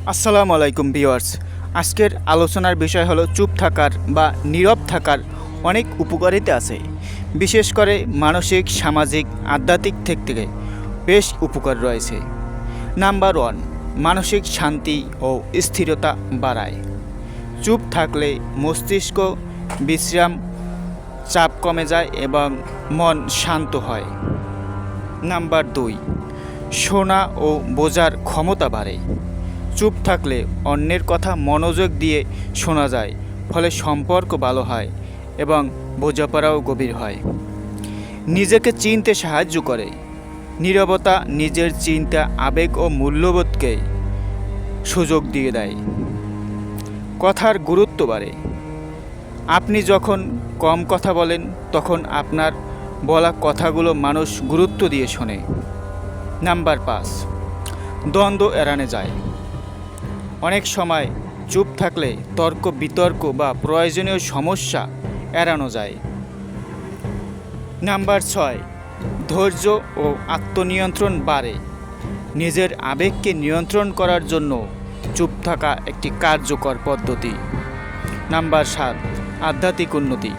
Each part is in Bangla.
আসসালামু আলাইকুম ভিউয়ার্স। আজকের আলোচনার বিষয় হলো চুপ থাকার বা নীরব থাকার অনেক উপকারিতা আছে। বিশেষ করে মানসিক, সামাজিক, আধ্যাত্মিক দিক থেকে বেশ উপকার রয়েছে। নাম্বার 1, মানসিক শান্তি ও স্থিরতা বাড়ায়। চুপ থাকলে মস্তিষ্ক বিশ্রাম, চাপ কমে যায় এবং মন শান্ত হয়। নাম্বার 2, শোনা ও বোঝার ক্ষমতা বাড়ে। চুপ থাকলে অন্যের কথা মনোযোগ দিয়ে শোনা যায়, ফলে সম্পর্ক ভালো হয় এবং বোঝাপড়াও গভীর হয়। নিজেকে চিনতে সাহায্য করে। নীরবতা নিজের চিন্তা, আবেগ ও মূল্যবোধকে সুযোগ দিয়ে দেয়। কথার গুরুত্ব বাড়ে। আপনি যখন কম কথা বলেন, তখন আপনার বলা কথাগুলো মানুষ গুরুত্ব দিয়ে শোনে। নাম্বার 5, দ্বন্দ্ব এড়ানো যায়। অনেক সময় চুপ থাকলে তর্ক বিতর্ক বা প্রয়োজনীয় সমস্যা এড়ানো যায়। নাম্বার 6, ধৈর্য ও আত্মনিয়ন্ত্রণ বাড়ে। নিজের আবেগকে নিয়ন্ত্রণ করার জন্য চুপ থাকা একটি কার্যকর পদ্ধতি। নাম্বার 7, আধ্যাত্মিক উন্নতি।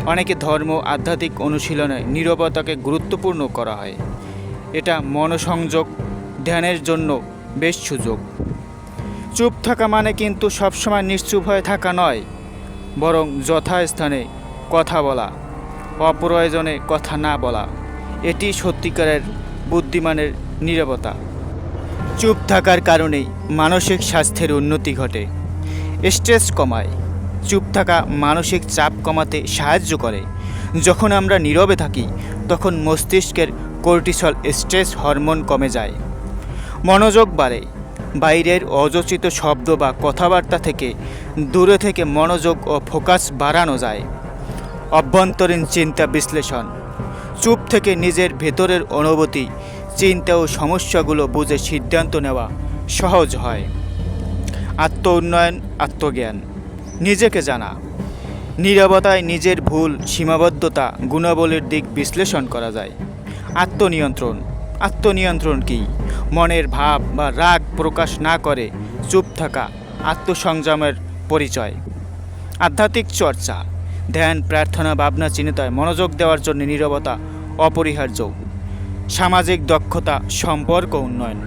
অনেকে ধর্ম, আধ্যাত্মিক অনুশীলনে নীরবতাকে গুরুত্বপূর্ণ করা হয়। এটা মনোসংযোগ, ধ্যানের জন্য বেশ সুযোগ। চুপ থাকা মানে কিন্তু সবসময় নিশ্চুপ হয়ে থাকা নয়, বরং যথাস্থানে কথা বলা, অপ্রয়োজনে কথা না বলা, এটি সত্যিকারের বুদ্ধিমানের নীরবতা। চুপ থাকার কারণেই মানসিক স্বাস্থ্যের উন্নতি ঘটে। স্ট্রেস কমায়। চুপ থাকা মানসিক চাপ কমাতে সাহায্য করে। যখন আমরা নীরবে থাকি, তখন মস্তিষ্কের কর্টিসল, স্ট্রেস হরমোন কমে যায়। মনোযোগ বাড়ে। বাইরের অযাচিত শব্দ বা কথাবার্তা থেকে দূরে থেকে মনোযোগ ও ফোকাস বাড়ানো যায়। অভ্যন্তরীণ চিন্তা বিশ্লেষণ। চুপ থেকে নিজের ভেতরের অনুভূতি, চিন্তা ও সমস্যাগুলো বুঝে সিদ্ধান্ত নেওয়া সহজ হয়। আত্ম উন্নয়ন, আত্মজ্ঞান। নিজেকে জানা। নীরবতায় নিজের ভুল, সীমাবদ্ধতা, গুণাবলীর দিক বিশ্লেষণ করা যায়। আত্মনিয়ন্ত্রণ। আত্মনিয়ন্ত্রণ কী? মনের ভাব বা রাগ প্রকাশ না করে চুপ থাকা আত্মসংযমের পরিচয়। আধ্যাত্মিক চর্চা। ধ্যান, প্রার্থনা, ভাবনা, চিন্তায় মনোযোগ দেওয়ার জন্য নীরবতা অপরিহার্য। সামাজিক দক্ষতা, সম্পর্ক উন্নয়ন।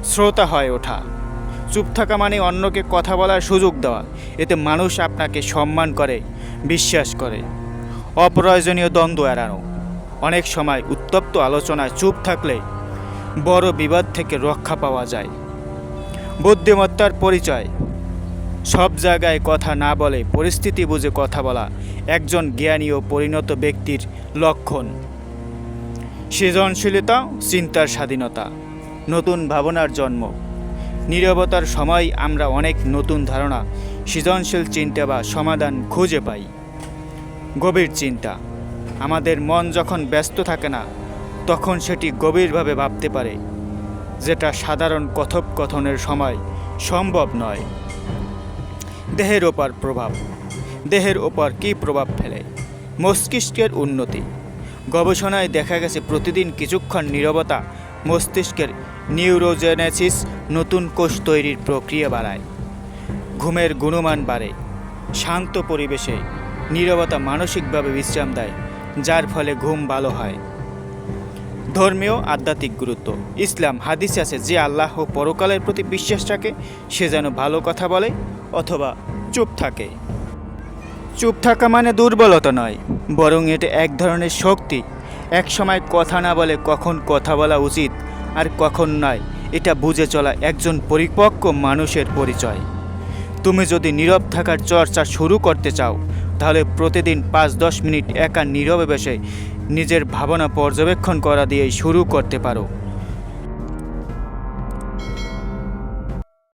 শ্রোতা হয়ে ওঠা। চুপ থাকা মানে অন্যকে কথা বলার সুযোগ দেওয়া। এতে মানুষ আপনাকে সম্মান করে, বিশ্বাস করে। অপ্রয়োজনীয় দ্বন্দ্ব এড়ানো। অনেক সময় উত্তপ্ত আলোচনায় চুপ থাকলে বড় বিবাদ থেকে রক্ষা পাওয়া যায়। বুদ্ধিমত্তার পরিচয়। সব জায়গায় কথা না বলে পরিস্থিতি বুঝে কথা বলা একজন জ্ঞানী ও পরিণত ব্যক্তির লক্ষণ। সৃজনশীলতা, চিন্তার স্বাধীনতা, নতুন ভাবনার জন্ম। নীরবতার সময় আমরা অনেক নতুন ধারণা, সৃজনশীল চিন্তা বা সমাধান খুঁজে পাই। গভীর চিন্তা। আমাদের মন যখন ব্যস্ত থাকে না, তখন সেটি গভীরভাবে ভাবতে পারে, যেটা সাধারণ কথোপকথনের সময় সম্ভব নয়। দেহের ওপর প্রভাব। দেহের ওপর কী প্রভাব ফেলে? মস্তিষ্কের উন্নতি। গবেষণায় দেখা গেছে প্রতিদিন কিছুক্ষণ নীরবতা মস্তিষ্কের নিউরোজেনেসিস, নতুন কোষ তৈরির প্রক্রিয়া বাড়ায়। ঘুমের গুণমান বাড়ে। শান্ত পরিবেশে নীরবতা মানসিকভাবে বিশ্রাম দেয়, যার ফলে ঘুম ভালো হয়। ধর্মীয়, আধ্যাত্মিক গুরুত্ব। ইসলাম হাদিসে আছে, যে আল্লাহ ও পরকালের প্রতি বিশ্বাস রাখে সে যেন ভালো কথা বলে অথবা চুপ থাকে। চুপ থাকা মানে দুর্বলতা নয়, বরং এটা এক ধরনের শক্তি। এক সময় কথা না বলে কখন কথা বলা উচিত আর কখন নয়, এটা বুঝে চলা একজন পরিপক্ক মানুষের পরিচয়। তুমি যদি নীরব থাকার চর্চা শুরু করতে চাও, তাহলে প্রতিদিন 5-10 মিনিট একা নীরবে বসে নিজের ভাবনা পর্যবেক্ষণ করা দিয়েই শুরু করতে পারো।